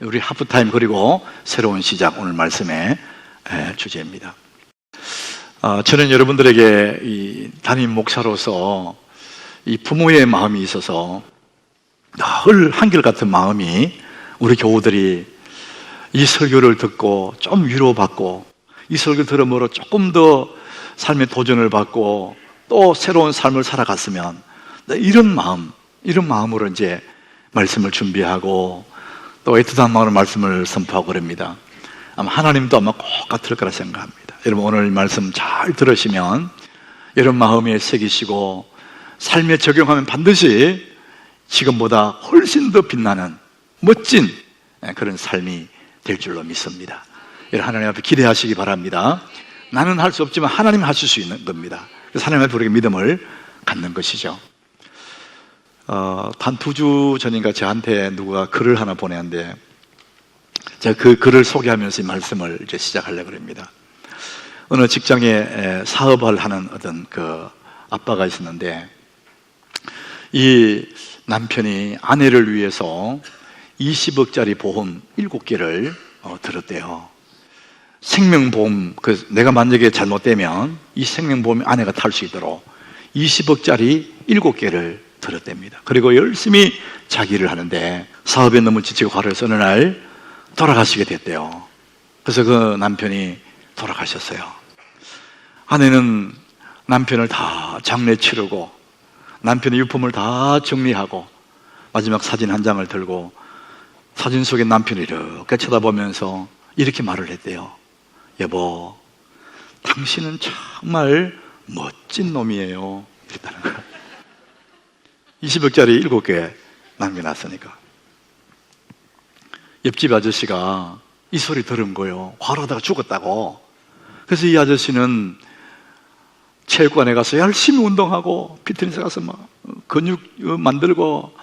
우리 하프타임 그리고 새로운 시작, 오늘 말씀의 주제입니다. 저는 여러분들에게 이 담임 목사로서 이 부모의 마음이 있어서 늘 한결같은 마음이 우리 교우들이 이 설교를 듣고 좀 위로받고 이 설교 들음으로 조금 더 삶의 도전을 받고 또 새로운 삶을 살아갔으면, 이런 마음으로 이제 말씀을 준비하고 또 애틋한 마음으로 말씀을 선포하고 그럽니다. 아마 하나님도 아마 꼭 같을 거라 생각합니다. 여러분, 오늘 말씀 잘 들으시면 여러분 마음에 새기시고 삶에 적용하면 반드시 지금보다 훨씬 더 빛나는 멋진 그런 삶이 될 줄로 믿습니다. 여러분, 하나님 앞에 기대하시기 바랍니다. 나는 할 수 없지만 하나님은 하실 수 있는 겁니다. 그래서 하나님 앞에 우리에게 믿음을 갖는 것이죠. 한 2주 전인가 저한테 누가 글을 하나 보냈는데, 제가 그 글을 소개하면서 이 말씀을 이제 시작하려고 합니다. 어느 직장에 사업을 하는 어떤 그 아빠가 있었는데, 이 남편이 아내를 위해서 20억짜리 보험 7개를 들었대요. 생명보험, 내가 만약에 잘못되면 이 생명보험이 아내가 탈 수 있도록 20억짜리 7개를 들었답니다. 그리고 열심히 자기 일을 하는데 사업에 너무 지치고 과로해서 어느 날 돌아가시게 됐대요. 그래서 그 남편이 돌아가셨어요. 아내는 남편을 다 장례 치르고 남편의 유품을 다 정리하고 마지막 사진 한 장을 들고 사진 속에 남편이 이렇게 쳐다보면서 이렇게 말을 했대요. 여보, 당신은 정말 멋진 놈이에요. 이랬다는 거예요. 20억짜리 7개 남겨놨으니까. 옆집 아저씨가 이 소리 들은 거예요. 과로하다가 죽었다고. 그래서 이 아저씨는 체육관에 가서 열심히 운동하고 피트니스 가서 막 근육 만들고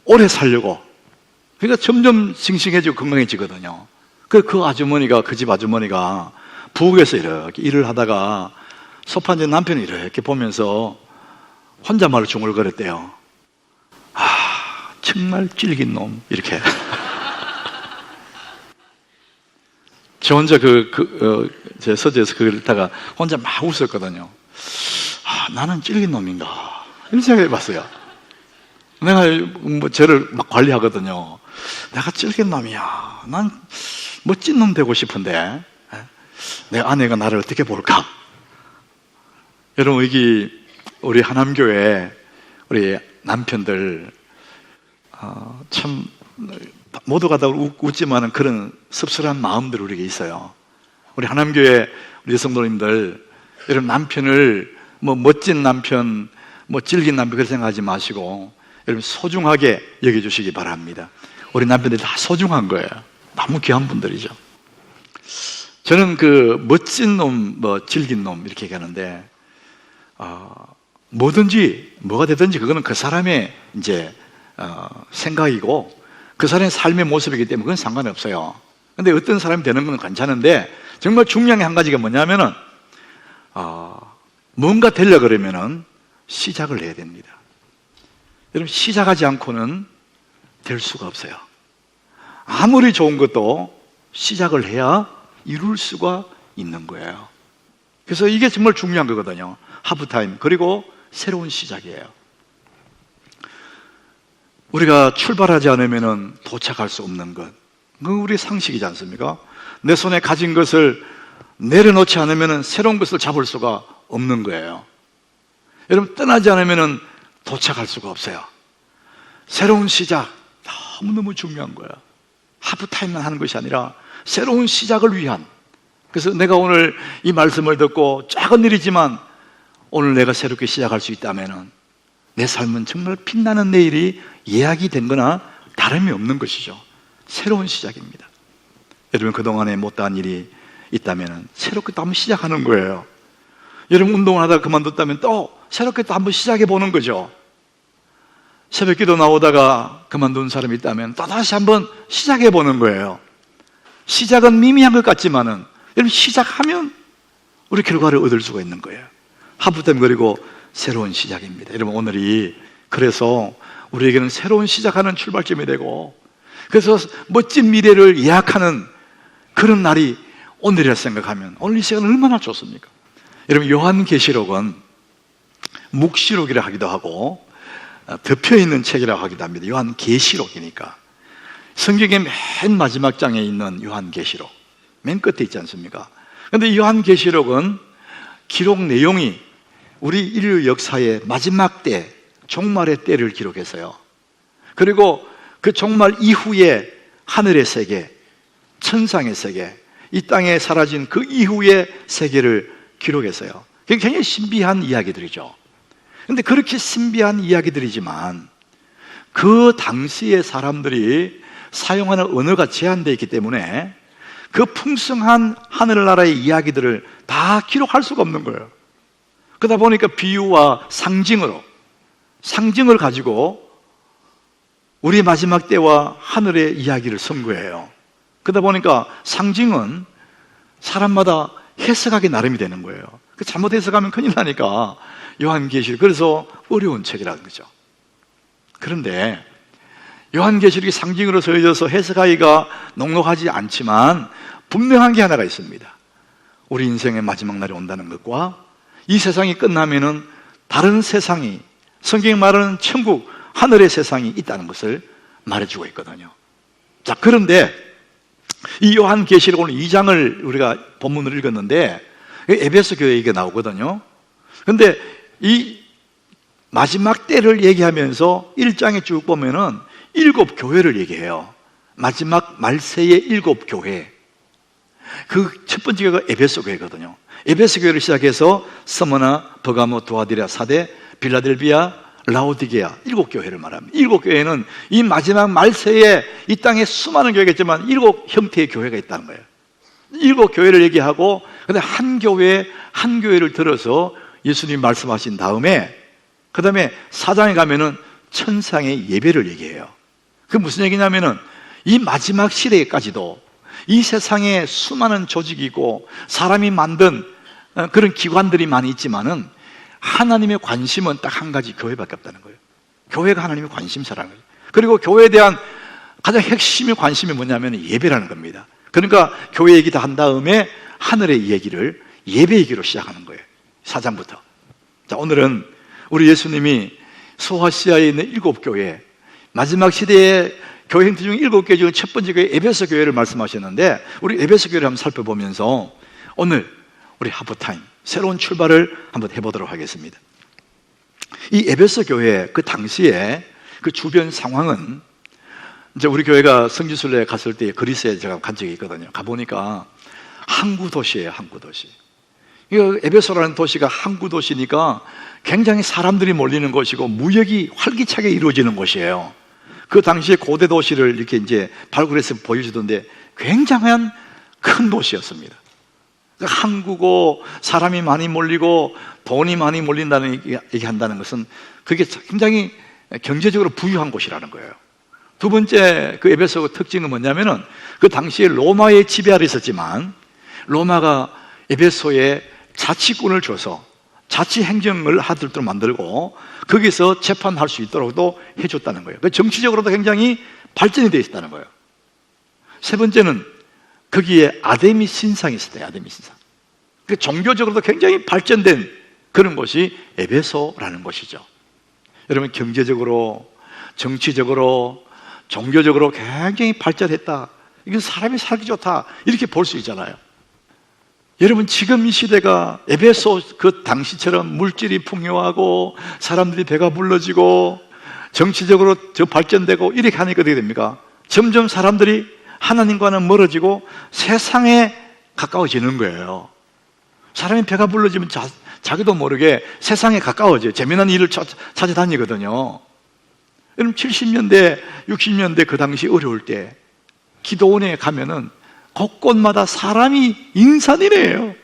오래 살려고. 그러니까 점점 싱싱해지고 건강해지거든요. 그 아주머니가, 그 집 아주머니가 부엌에서 이렇게 일을 하다가 소파 앉은 남편이 이렇게 보면서 혼잣말을 중얼거렸대요. 아, 정말 질긴 놈. 이렇게. 저 혼자 제 서재에서 그걸 읽다가 혼자 막 웃었거든요. 아, 나는 질긴 놈인가? 이런 생각을 해봤어요. 내가 저를 막 관리하거든요. 내가 질긴 놈이야. 난 멋진 놈 되고 싶은데 내 아내가 나를 어떻게 볼까? 여러분, 여기 우리 하남교회 우리 남편들 참 모두가 다 웃지만은 그런 씁쓸한 마음들이 우리에게 있어요. 우리 하남교회 우리 성도님들, 여러분 남편을 멋진 남편, 질긴 남편 그렇게 생각하지 마시고 여러분 소중하게 여겨주시기 바랍니다. 우리 남편들이 다 소중한 거예요. 너무 귀한 분들이죠. 저는 그 멋진 놈, 질긴 놈 이렇게 얘기하는데 뭐가 되든지 그거는 그 사람의 이제 생각이고 그 사람의 삶의 모습이기 때문에 그건 상관이 없어요. 근데 어떤 사람이 되는 건 괜찮은데 정말 중요한 게 한 가지가 뭐냐면은 뭔가 되려고 그러면은 시작을 해야 됩니다. 여러분, 시작하지 않고는 될 수가 없어요. 아무리 좋은 것도 시작을 해야 이룰 수가 있는 거예요. 그래서 이게 정말 중요한 거거든요. 하프타임, 그리고 새로운 시작이에요. 우리가 출발하지 않으면 도착할 수 없는 것, 그건 우리의 상식이지 않습니까? 내 손에 가진 것을 내려놓지 않으면 새로운 것을 잡을 수가 없는 거예요. 여러분, 떠나지 않으면 도착할 수가 없어요. 새로운 시작, 너무너무 중요한 거예요. 하프타임만 하는 것이 아니라 새로운 시작을 위한. 그래서 내가 오늘 이 말씀을 듣고 작은 일이지만 오늘 내가 새롭게 시작할 수 있다면 내 삶은 정말 빛나는 내일이 예약이 된 거나 다름이 없는 것이죠. 새로운 시작입니다. 여러분, 그동안에 못다한 일이 있다면 새롭게 또 한번 시작하는 거예요. 여러분, 운동을 하다가 그만뒀다면 또 새롭게 또 한번 시작해 보는 거죠. 새벽 기도 나오다가 그만둔 사람이 있다면 또 다시 한번 시작해 보는 거예요. 시작은 미미한 것 같지만은 여러분, 시작하면 우리 결과를 얻을 수가 있는 거예요. 하프타임, 그리고 새로운 시작입니다. 여러분, 오늘이 그래서 우리에게는 새로운 시작하는 출발점이 되고 그래서 멋진 미래를 예약하는 그런 날이 오늘이라 생각하면 오늘 이 시간 얼마나 좋습니까? 여러분, 요한계시록은 묵시록이라 하기도 하고 덮여있는 책이라고 하기도 합니다. 요한계시록이니까. 성경의 맨 마지막 장에 있는 요한계시록, 맨 끝에 있지 않습니까? 그런데 요한계시록은 기록 내용이 우리 인류 역사의 마지막 때, 종말의 때를 기록했어요. 그리고 그 종말 이후에 하늘의 세계, 천상의 세계, 이 땅에 사라진 그 이후의 세계를 기록했어요. 굉장히 신비한 이야기들이죠. 그런데 그렇게 신비한 이야기들이지만 그 당시의 사람들이 사용하는 언어가 제한되어 있기 때문에 그 풍성한 하늘나라의 이야기들을 다 기록할 수가 없는 거예요. 그러다 보니까 비유와 상징을 가지고 우리 마지막 때와 하늘의 이야기를 선고해요. 그러다 보니까 상징은 사람마다 해석하기 나름이 되는 거예요. 잘못 해석하면 큰일 나니까 요한계시록, 그래서 어려운 책이라는 거죠. 그런데 요한계시록이 상징으로 서여져서 해석하기가 녹록하지 않지만 분명한 게 하나가 있습니다. 우리 인생의 마지막 날이 온다는 것과 이 세상이 끝나면은 다른 세상이, 성경이 말하는 천국, 하늘의 세상이 있다는 것을 말해주고 있거든요. 자, 그런데 이 요한계시록 오늘 2장을 우리가 본문을 읽었는데 에베소 교회 얘기가 나오거든요. 그런데 이 마지막 때를 얘기하면서 1장에 쭉 보면은 7 교회를 얘기해요. 마지막 말세의 7 교회. 그 첫 번째 교회가 에베소 교회거든요. 에베소 교회를 시작해서 스무나, 버가모, 두아디라, 사대, 빌라델비아, 라오디게아 7 교회를 말합니다. 7 교회는 이 마지막 말세에 이 땅에 수많은 교회가 있지만 7 형태의 교회가 있다는 거예요. 7 교회를 얘기하고, 근데 한 교회를 들어서 예수님이 말씀하신 다음에 그 다음에 4장에 가면은 천상의 예배를 얘기해요. 그 무슨 얘기냐면은 이 마지막 시대까지도 이 세상에 수많은 조직이 있고 사람이 만든 그런 기관들이 많이 있지만은 하나님의 관심은 딱 한 가지, 교회밖에 없다는 거예요. 교회가 하나님의 관심사라는 거예요. 그리고 교회에 대한 가장 핵심의 관심이 뭐냐면 예배라는 겁니다. 그러니까 교회 얘기 다 한 다음에 하늘의 얘기를, 예배 얘기로 시작하는 거예요. 4장부터. 자, 오늘은 우리 예수님이 소아시아에 있는 7 교회, 마지막 시대의 교회 형태 중 7 교회 중 첫 번째 교회 에베소 교회를 말씀하셨는데, 우리 에베소 교회를 한번 살펴보면서 오늘 우리 하프타임, 새로운 출발을 한번 해보도록 하겠습니다. 이 에베소 교회 그 당시에 그 주변 상황은, 이제 우리 교회가 성지순례 갔을 때 그리스에 제가 간 적이 있거든요. 가보니까 항구 도시예요, 항구 도시. 에베소라는 도시가 항구 도시니까 굉장히 사람들이 몰리는 곳이고 무역이 활기차게 이루어지는 곳이에요. 그 당시에 고대 도시를 이렇게 이제 발굴해서 보여주던데 굉장한 큰 도시였습니다. 항구고 사람이 많이 몰리고 돈이 많이 몰린다는 얘기한다는 것은 그게 굉장히 경제적으로 부유한 곳이라는 거예요. 두 번째 그 에베소 특징은 뭐냐면은 그 당시에 로마의 지배 아래 있었지만 로마가 에베소에 자치권을 줘서 자치 행정을 하도록 만들고 거기서 재판할 수 있도록도 해줬다는 거예요. 정치적으로도 굉장히 발전이 되어 있었다는 거예요. 세 번째는 거기에 아데미 신상이 있었대요. 아데미 신상. 종교적으로도 굉장히 발전된 그런 곳이 에베소라는 곳이죠. 여러분, 경제적으로, 정치적으로, 종교적으로 굉장히 발전했다, 이건 사람이 살기 좋다, 이렇게 볼 수 있잖아요. 여러분, 지금 이 시대가 에베소 그 당시처럼 물질이 풍요하고 사람들이 배가 불러지고 정치적으로 더 발전되고 이렇게 하니까 어떻게 됩니까? 점점 사람들이 하나님과는 멀어지고 세상에 가까워지는 거예요. 사람이 배가 불러지면 자기도 모르게 세상에 가까워져요. 재미난 일을 찾아다니거든요. 여러분, 70년대, 60년대 그 당시 어려울 때 기도원에 가면은 곳곳마다 사람이 인산이래요.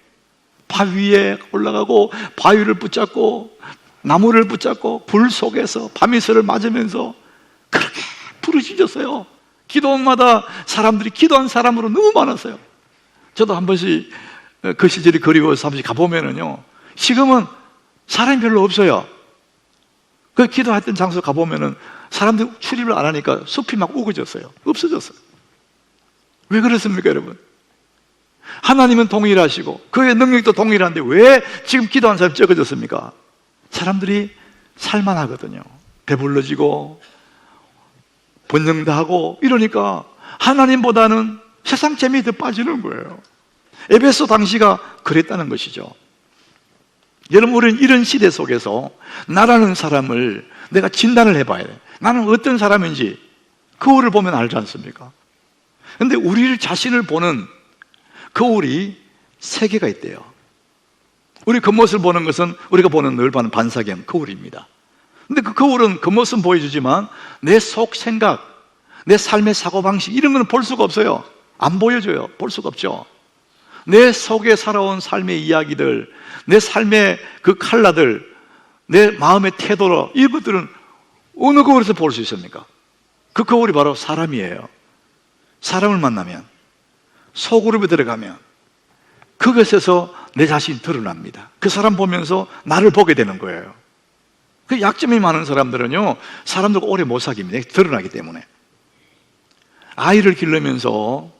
바위에 올라가고 바위를 붙잡고 나무를 붙잡고 불 속에서 밤이슬을 맞으면서 그렇게 부르짖었어요. 기도원마다 사람들이 기도한 사람으로 너무 많았어요. 저도 한 번씩 그 시절이 그리워서 한 번씩 가보면은요, 지금은 사람이 별로 없어요. 그 기도했던 장소 가보면은 사람들이 출입을 안 하니까 숲이 막 우거졌어요. 없어졌어요. 왜 그렇습니까, 여러분? 하나님은 동일하시고 그의 능력도 동일한데 왜 지금 기도한 사람이 적어졌습니까? 사람들이 살만하거든요. 배불러지고 번영도 하고 이러니까 하나님보다는 세상 재미에 더 빠지는 거예요. 에베소 당시가 그랬다는 것이죠. 여러분, 우리는 이런 시대 속에서 나라는 사람을 내가 진단을 해봐야 돼. 나는 어떤 사람인지 거울을 보면 알지 않습니까? 근데 우리 자신을 보는 거울이 세 개가 있대요. 우리 겉모습을 보는 것은 우리가 보는 늘 보는 반사경 거울입니다. 근데 그 거울은 겉모습은 보여주지만 내 속 생각, 내 삶의 사고방식 이런 거는 볼 수가 없어요. 안 보여줘요. 볼 수가 없죠. 내 속에 살아온 삶의 이야기들, 내 삶의 그 칼라들, 내 마음의 태도로 이것들은 어느 거울에서 볼 수 있습니까? 그 거울이 바로 사람이에요. 사람을 만나면, 소그룹에 들어가면 그것에서 내 자신이 드러납니다. 그 사람 보면서 나를 보게 되는 거예요. 그 약점이 많은 사람들은요, 사람들과 오래 못 사깁니다. 드러나기 때문에. 아이를 기르면서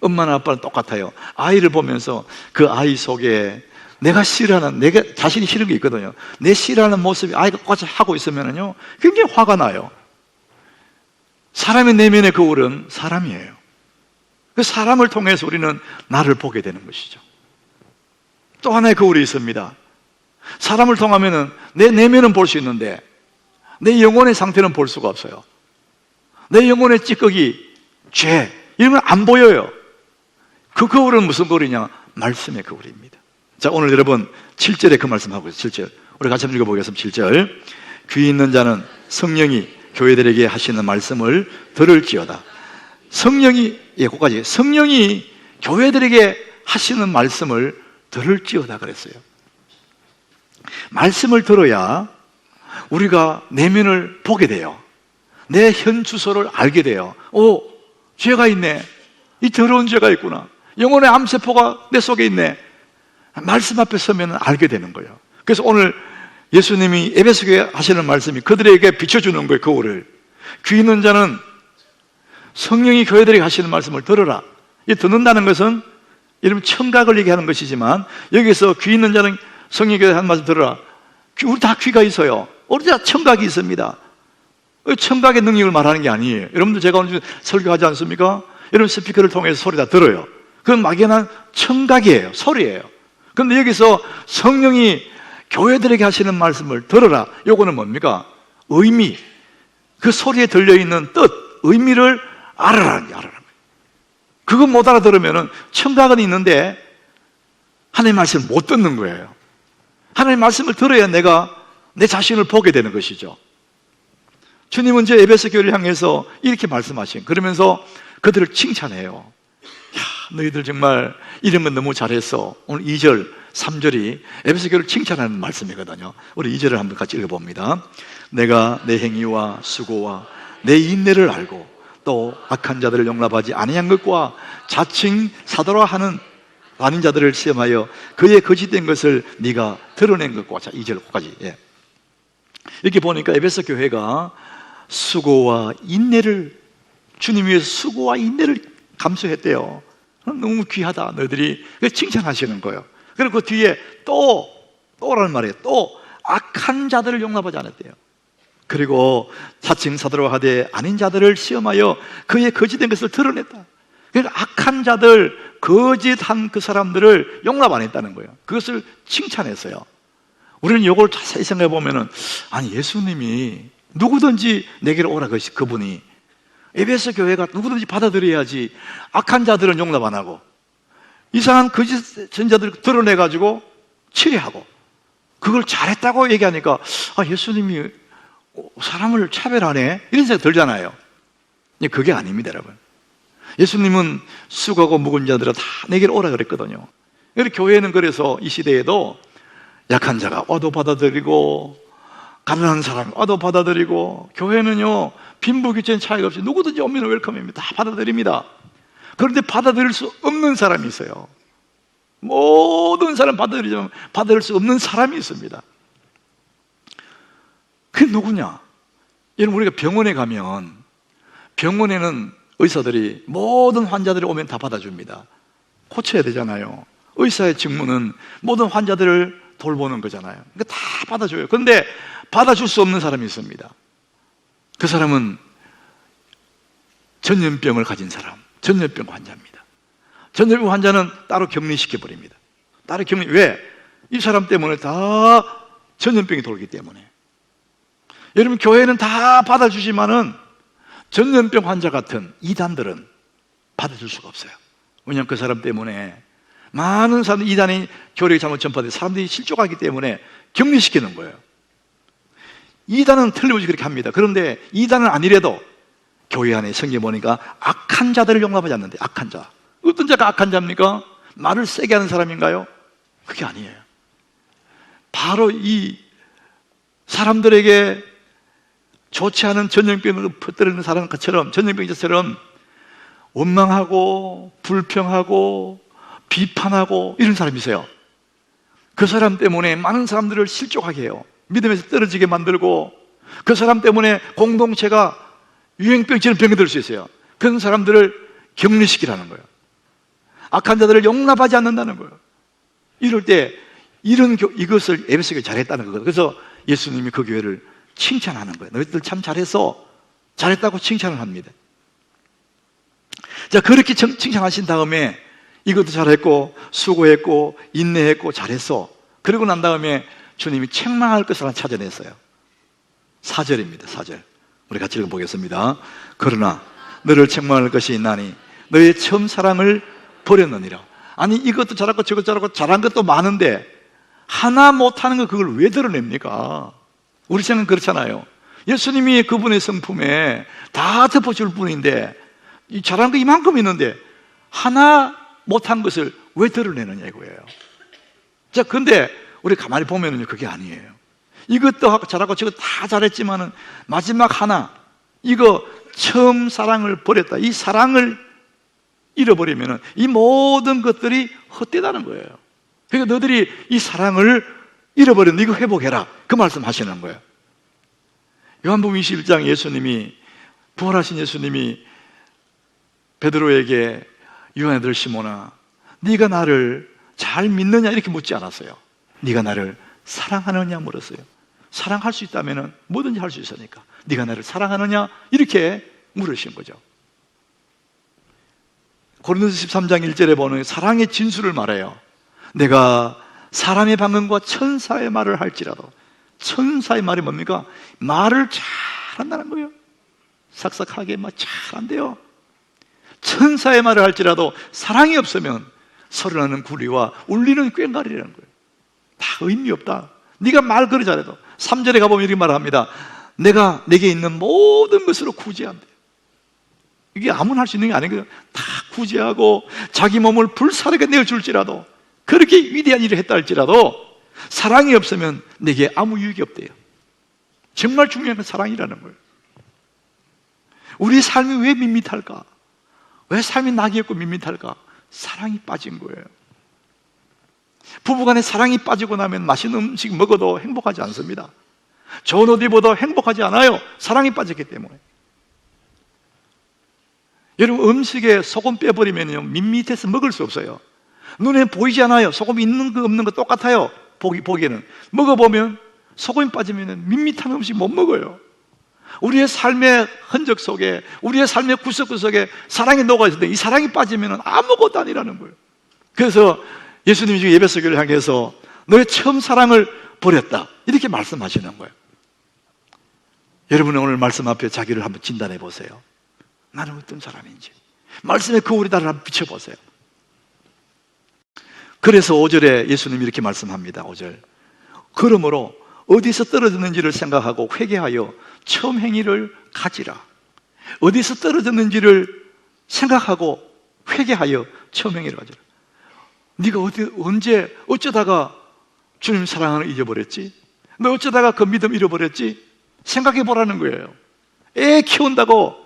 엄마나 아빠는 똑같아요. 아이를 보면서 그 아이 속에 내가 싫어하는, 내가 자신이 싫은 게 있거든요. 내 싫어하는 모습이 아이가 똑같이 하고 있으면요, 굉장히 화가 나요. 사람의 내면의 거울은 사람이에요. 그 사람을 통해서 우리는 나를 보게 되는 것이죠. 또 하나의 거울이 있습니다. 사람을 통하면은 내 내면은 볼 수 있는데 내 영혼의 상태는 볼 수가 없어요. 내 영혼의 찌꺼기, 죄 이런 건 안 보여요. 그 거울은 무슨 거울이냐? 말씀의 거울입니다. 자, 오늘 여러분 7절에 그 말씀하고 있어요. 7절 우리 같이 한번 읽어보겠습니다. 7절 귀 있는 자는 성령이 교회들에게 하시는 말씀을 들을지어다. 성령이, 거기까지 성령이 교회들에게 하시는 말씀을 들을지어다 그랬어요. 말씀을 들어야 우리가 내면을 보게 돼요. 내 현 주소를 알게 돼요. 오, 죄가 있네. 이 더러운 죄가 있구나. 영혼의 암세포가 내 속에 있네. 말씀 앞에 서면 알게 되는 거예요. 그래서 오늘 예수님이 에베소 교회에 하시는 말씀이 그들에게 비춰주는 거예요. 거울을. 귀 있는 자는 성령이 교회들에게 하시는 말씀을 들어라. 이 듣는다는 것은 여러분 청각을 얘기하는 것이지만 여기서 귀 있는 자는 성령이 교회에 하는 말씀 들어라. 우리 다 귀가 있어요. 우리 다 청각이 있습니다. 청각의 능력을 말하는 게 아니에요. 여러분들 제가 오늘 설교하지 않습니까? 여러분 스피커를 통해서 소리 다 들어요. 그건 막연한 청각이에요. 소리예요. 그런데 여기서 성령이 교회들에게 하시는 말씀을 들어라. 요거는 뭡니까? 의미. 그 소리에 들려있는 뜻, 의미를 알아라는 게 알아라는 거예요. 그거 못 알아들으면 청각은 있는데 하나님의 말씀을 못 듣는 거예요. 하나님의 말씀을 들어야 내가 내 자신을 보게 되는 것이죠. 주님은 저 에베소 교회를 향해서 이렇게 말씀하신, 그러면서 그들을 칭찬해요. 야, 너희들 정말 이런 건 너무 잘했어. 오늘 2절, 3절이 에베소 교회를 칭찬하는 말씀이거든요. 우리 2절을 한번 같이 읽어봅니다. 내가 내 행위와 수고와 내 인내를 알고 또 악한 자들을 용납하지 아니한 것과 자칭 사도라 하는 아닌 자들을 시험하여 그의 거짓된 것을 네가 드러낸 것과, 자 2절까지 이렇게 보니까 에베소 교회가 수고와 인내를, 주님 위해서 수고와 인내를 감수했대요. 너무 귀하다 너희들이. 칭찬하시는 거예요. 그리고 그 뒤에 또라는 말이에요. 또 악한 자들을 용납하지 않았대요. 그리고 자칭 사도라 하되 아닌 자들을 시험하여 그의 거짓된 것을 드러냈다. 그러니까 악한 자들, 거짓한 그 사람들을 용납 안 했다는 거예요. 그것을 칭찬했어요. 우리는 이걸 자세히 생각해 보면은, 아니 예수님이 누구든지 내게로 오라 그분이 에베소 교회가 누구든지 받아들여야지 악한 자들은 용납 안 하고 이상한 거짓 전자들을 드러내가지고 치료하고 그걸 잘했다고 얘기하니까 아, 예수님이 사람을 차별하네 이런 생각 들잖아요. 그게 아닙니다, 여러분. 예수님은 수고하고 묵은 자들은 다 내게로 오라 그랬거든요. 교회는 그래서 이 시대에도 약한 자가 와도 받아들이고 가난한 사람 와도 받아들이고, 교회는요 빈부귀천 차이가 없이 누구든지 오면 웰컴입니다. 다 받아들입니다. 그런데 받아들일 수 없는 사람이 있어요. 모든 사람 받아들이지만 받아들일 수 없는 사람이 있습니다. 그게 누구냐? 여러분, 우리가 병원에 가면 병원에는 의사들이 모든 환자들이 오면 다 받아줍니다. 고쳐야 되잖아요. 의사의 직무는 모든 환자들을 돌보는 거잖아요. 그러니까 다 받아줘요. 그런데 받아줄 수 없는 사람이 있습니다. 그 사람은 전염병을 가진 사람, 전염병 환자입니다. 전염병 환자는 따로 격리시켜버립니다. 따로 격리. 왜? 이 사람 때문에 다 전염병이 돌기 때문에. 여러분, 교회는 다 받아주지만은 전염병 환자 같은 이단들은 받아줄 수가 없어요. 왜냐하면 그 사람 때문에 많은 사람들이, 이단이 교리를 잘못 전파돼 사람들이 실족하기 때문에 격리시키는 거예요. 이단은 틀림없이 그렇게 합니다. 그런데 이단은 아니래도 교회 안에 성경에 보니까 악한 자들을 용납하지 않는데, 악한 자. 어떤 자가 악한 자입니까? 말을 세게 하는 사람인가요? 그게 아니에요. 바로 이 사람들에게 좋지 않은 전염병을 퍼뜨리는 사람처럼, 전염병자처럼 원망하고 불평하고 비판하고 이런 사람이세요. 그 사람 때문에 많은 사람들을 실족하게 해요. 믿음에서 떨어지게 만들고, 그 사람 때문에 공동체가 유행병처럼 병이 들 수 있어요. 그런 사람들을 격리시키라는 거예요. 악한 자들을 용납하지 않는다는 거예요. 이럴 때 이것을 에베소 교회 잘했다는 거예요. 그래서 예수님이 그 교회를 칭찬하는 거예요. 너희들 참 잘했어. 잘했다고 칭찬을 합니다. 자, 그렇게 칭찬하신 다음에 이것도 잘했고 수고했고 인내했고 잘했어. 그러고 난 다음에 주님이 책망할 것을 하나 찾아냈어요. 4절입니다. 4절. 우리 같이 읽어보겠습니다. 그러나 너를 책망할 것이 있나니 너의 처음 사랑을 버렸느니라. 아니, 이것도 잘하고 저것도 잘하고 잘한 것도 많은데 하나 못하는 거, 그걸 왜 드러냅니까? 우리 생각은 그렇잖아요. 예수님이 그분의 성품에 다 덮어줄 분인데 잘한 거 이만큼 있는데 하나 못한 것을 왜 드러내느냐 이거예요. 자, 근데 우리 가만히 보면은요, 그게 아니에요. 이것도 잘하고 저것도 다 잘했지만은 마지막 하나, 이거 처음 사랑을 버렸다. 이 사랑을 잃어버리면은 이 모든 것들이 헛되다는 거예요. 그러니까 너희들이 이 사랑을 잃어버렸는데 이거 회복해라. 그 말씀 하시는 거예요. 요한복음 21장 예수님이, 부활하신 예수님이 베드로에게 요한 아들 시몬아, 네가 나를 잘 믿느냐 이렇게 묻지 않았어요. 네가 나를 사랑하느냐 물었어요. 사랑할 수 있다면 뭐든지 할 수 있으니까 네가 나를 사랑하느냐 이렇게 물으신 거죠. 고린도서 13장 1절에 보면 사랑의 진수를 말해요. 내가 사람의 방언과 천사의 말을 할지라도, 천사의 말이 뭡니까? 말을 잘한다는 거예요. 삭삭하게 막 잘한대요. 천사의 말을 할지라도 사랑이 없으면 소리나는 구리와 울리는 꽹과리라는 거예요. 다 의미 없다. 네가 말 그리 잘해도. 3절에 가보면 이렇게 말합니다. 내가 내게 있는 모든 것으로 구제한대. 이게 아무나 할 수 있는 게 아니거든요. 다 구제하고 자기 몸을 불사르게 내어줄지라도, 그렇게 위대한 일을 했다 할지라도 사랑이 없으면 내게 아무 유익이 없대요. 정말 중요한 건 사랑이라는 거예요. 우리 삶이 왜 밋밋할까? 왜 삶이 낙이 없고 밋밋할까? 사랑이 빠진 거예요. 부부간에 사랑이 빠지고 나면 맛있는 음식 먹어도 행복하지 않습니다. 좋은 옷 입어도 행복하지 않아요. 사랑이 빠졌기 때문에. 여러분, 음식에 소금 빼버리면요, 밋밋해서 먹을 수 없어요. 눈에 보이지 않아요. 소금 있는 거 없는 거 똑같아요. 보기에는. 먹어보면 소금이 빠지면 밋밋한 음식 못 먹어요. 우리의 삶의 흔적 속에, 우리의 삶의 구석구석에 사랑이 녹아있는데 이 사랑이 빠지면 아무것도 아니라는 거예요. 그래서 예수님이 지금 에베소 교회를 향해서 너의 처음 사랑을 버렸다 이렇게 말씀하시는 거예요. 여러분은 오늘 말씀 앞에 자기를 한번 진단해 보세요. 나는 어떤 사람인지 말씀의 거울에 나를 한번 비춰보세요. 그래서 5절에 예수님이 이렇게 말씀합니다. 5절. 그러므로 어디서 떨어졌는지를 생각하고 회개하여 처음 행위를 가지라. 어디서 떨어졌는지를 생각하고 회개하여 처음 행위를 가지라. 네가 언제 어쩌다가 주님 사랑을 잊어버렸지? 너 어쩌다가 그 믿음 잃어버렸지? 생각해 보라는 거예요. 애 키운다고,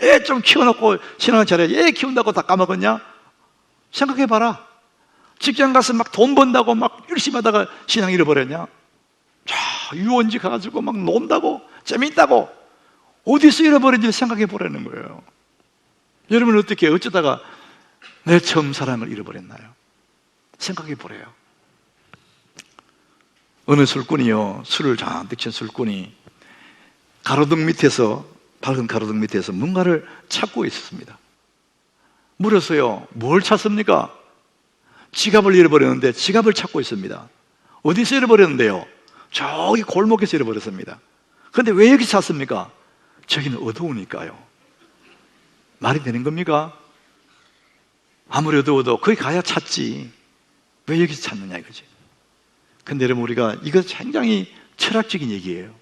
애 좀 키워놓고 신앙을 잘해야지, 애 키운다고 다 까먹었냐? 생각해 봐라. 직장 가서 막 돈 번다고 막 열심히 하다가 신앙 잃어버렸냐? 자, 유원지 가가지고 막 논다고, 재미있다고 어디서 잃어버린지 생각해 보라는 거예요. 여러분은 어떻게 어쩌다가 내 처음 사랑을 잃어버렸나요? 생각해 보래요. 어느 술꾼이요, 술을 잔뜩 친 술꾼이 가로등 밑에서, 밝은 가로등 밑에서 뭔가를 찾고 있었습니다. 물었어요. 뭘 찾습니까? 지갑을 잃어버렸는데 지갑을 찾고 있습니다. 어디서 잃어버렸는데요? 저기 골목에서 잃어버렸습니다. 그런데 왜 여기 찾습니까? 저기는 어두우니까요. 말이 되는 겁니까? 아무리 어두워도 거기 가야 찾지. 왜 여기서 찾느냐 이거지. 근데 여러분, 우리가 이거 굉장히 철학적인 얘기예요.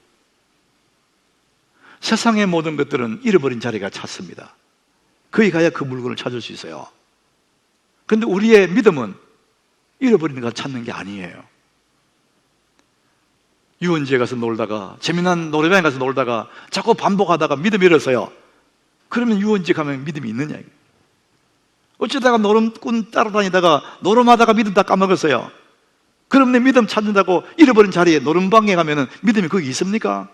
세상의 모든 것들은 잃어버린 자리가 찾습니다. 거기 가야 그 물건을 찾을 수 있어요. 그런데 우리의 믿음은 잃어버린 걸 찾는 게 아니에요. 유원지에 가서 놀다가, 재미난 노래방에 가서 놀다가 자꾸 반복하다가 믿음이 잃었어요. 그러면 유원지에 가면 믿음이 있느냐 이거. 어쩌다가 노름꾼 따라다니다가 노름하다가 믿음 다 까먹었어요. 그럼 내 믿음 찾는다고 잃어버린 자리에 노름방에 가면 믿음이 거기 있습니까?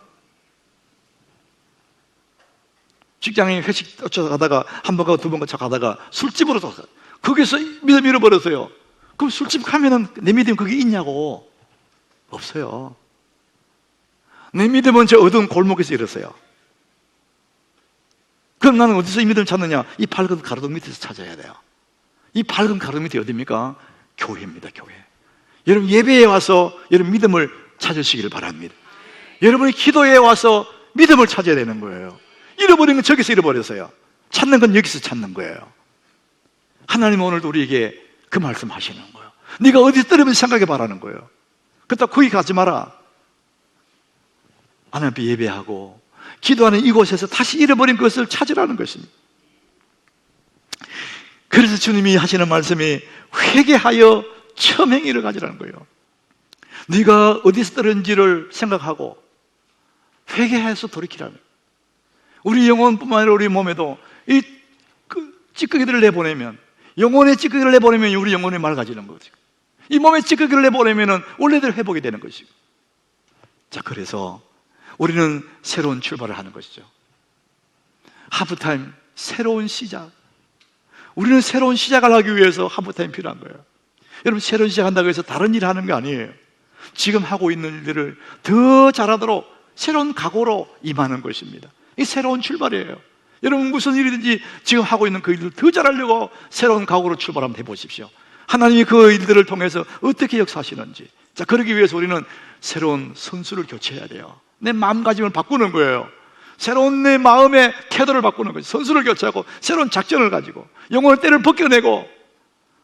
직장에 회식 쫓아가다가 한 번 가고 두 번 가다가 술집으로 쫓아, 거기서 믿음 잃어버렸어요. 그럼 술집 가면은 내 믿음이 거기 있냐고. 없어요. 내 믿음은 저 어두운 골목에서 잃었어요. 그럼 나는 어디서 이 믿음을 찾느냐? 이 밝은 가로등 밑에서 찾아야 돼요. 이 밝은 가로등 밑이 어디입니까? 교회입니다. 교회. 여러분, 예배에 와서 여러분 믿음을 찾으시기를 바랍니다. 여러분이 기도에 와서 믿음을 찾아야 되는 거예요. 잃어버린 건 저기서 잃어버렸어요. 찾는 건 여기서 찾는 거예요. 하나님은 오늘도 우리에게 그 말씀 하시는 거예요. 네가 어디서 떨어졌는지 생각해 봐라는 거예요. 그렇다고 거기 가지 마라. 하나님 앞에 예배하고 기도하는 이곳에서 다시 잃어버린 것을 찾으라는 것입니다. 그래서 주님이 하시는 말씀이 회개하여 처음 행위를 가지라는 거예요. 네가 어디서 떨어진지를 생각하고 회개해서 돌이키라는 거예요. 우리 영혼뿐만 아니라 우리 몸에도 이 찌꺼기들을 내보내면, 영혼의 찌꺼기를 내보내면 우리 영혼이 맑아지는 거죠. 이 몸의 찌꺼기를 내보내면 원래대로 회복이 되는 것이고. 자, 그래서 우리는 새로운 출발을 하는 것이죠. 하프타임, 새로운 시작. 우리는 새로운 시작을 하기 위해서 하프타임 필요한 거예요. 여러분, 새로운 시작한다고 해서 다른 일을 하는 거 아니에요. 지금 하고 있는 일들을 더 잘하도록 새로운 각오로 임하는 것입니다. 이 새로운 출발이에요. 여러분, 무슨 일이든지 지금 하고 있는 그 일을 더 잘하려고 새로운 각오로 출발 한번 해보십시오. 하나님이 그 일들을 통해서 어떻게 역사하시는지. 자, 그러기 위해서 우리는 새로운 선수를 교체해야 돼요. 내 마음가짐을 바꾸는 거예요. 새로운 내 마음의 태도를 바꾸는 거죠. 선수를 교체하고 새로운 작전을 가지고 영혼의 때를 벗겨내고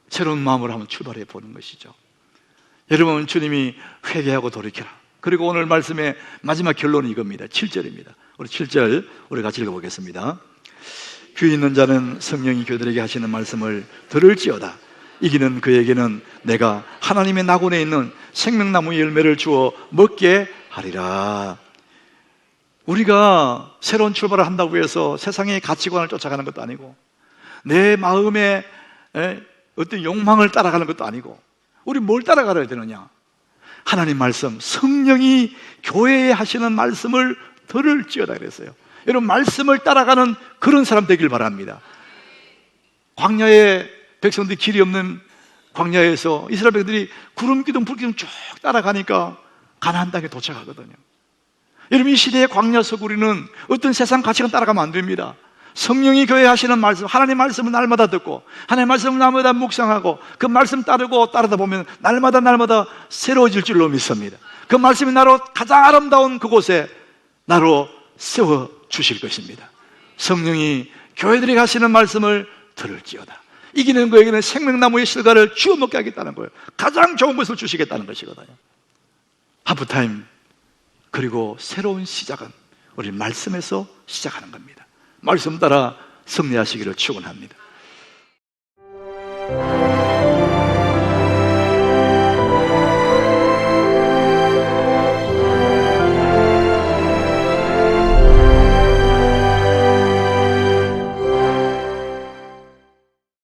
새로운 마음으로 한번 출발해 보는 것이죠. 여러분, 주님이 회개하고 돌이켜라. 그리고 오늘 말씀의 마지막 결론이 이겁니다. 7절입니다. 우리 7절 우리 같이 읽어보겠습니다. 귀 있는 자는 성령이 그들에게 하시는 말씀을 들을지어다. 이기는 그에게는 내가 하나님의 낙원에 있는 생명나무의 열매를 주어 먹게 하리라. 우리가 새로운 출발을 한다고 해서 세상의 가치관을 쫓아가는 것도 아니고 내 마음의 어떤 욕망을 따라가는 것도 아니고, 우리 뭘 따라가야 되느냐? 하나님 말씀, 성령이 교회에 하시는 말씀을 들을지어다 그랬어요. 여러분, 말씀을 따라가는 그런 사람 되길 바랍니다. 광야에 백성들이 길이 없는 광야에서 이스라엘 백성들이 구름 기둥 불 기둥 쭉 따라가니까 가나안 땅에 도착하거든요. 여러분, 이 시대의 광야 속 우리는 어떤 세상 가치관 따라가면 안 됩니다. 성령이 교회에 하시는 말씀, 하나님 말씀을 날마다 듣고 하나님 말씀을 날마다 묵상하고 그 말씀 따르다 보면 날마다 새로워질 줄로 믿습니다. 그 말씀이 나로 가장 아름다운 그곳에 나로 세워주실 것입니다. 성령이 교회들이 하시는 말씀을 들을지어다. 이기는 그에게는 생명나무의 실과를 주워 먹게 하겠다는 거예요. 가장 좋은 것을 주시겠다는 것이거든요. 하프타임, 그리고 새로운 시작은 우리 말씀에서 시작하는 겁니다. 말씀 따라 승리하시기를 축원합니다.